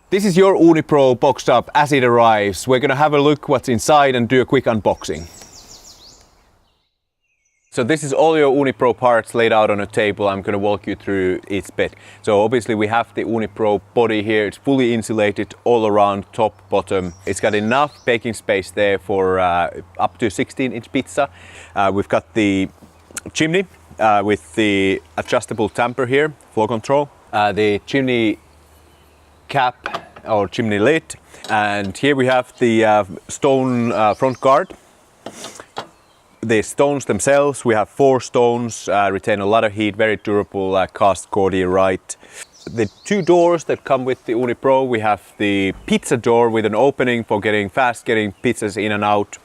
This is your Uuni Pro boxed up as it arrives. We're gonna have a look what's inside and do a quick unboxing. So this is all your Uuni Pro parts laid out on a table. I'm gonna walk you through each bit. So obviously we have the Uuni Pro body here. It's fully insulated all around, top, bottom. It's got enough baking space there for up to 16-inch pizza. We've got the chimney with the adjustable tamper here, flow control. The chimney cap or chimney lid, and here we have the stone front guard. The stones themselves, we have 4 stones, retain a lot of heat, very durable, cast Cordy-Rite. The 2 doors that come with the Uuni Pro, we have the pizza door with an opening for getting pizzas in and out.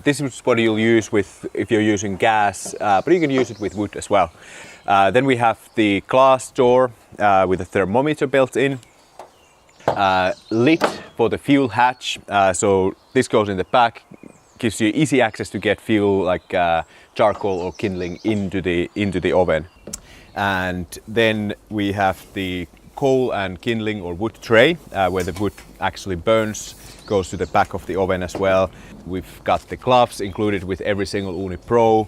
This is what you'll use with if you're using gas, but you can use it with wood as well. Then we have the glass door with a thermometer built in. Lid for the fuel hatch, so this goes in the back, gives you easy access to get fuel like charcoal or kindling into the oven. And then we have the coal and kindling or wood tray where the wood actually burns, goes to the back of the oven as well. We've got the gloves included with every single Uuni Pro.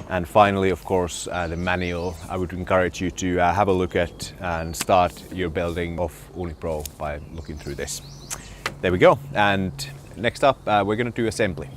And finally, of course, the manual. I would encourage you to have a look at and start your building of Uuni Pro by looking through this. There we go. And next up, we're going to do assembly.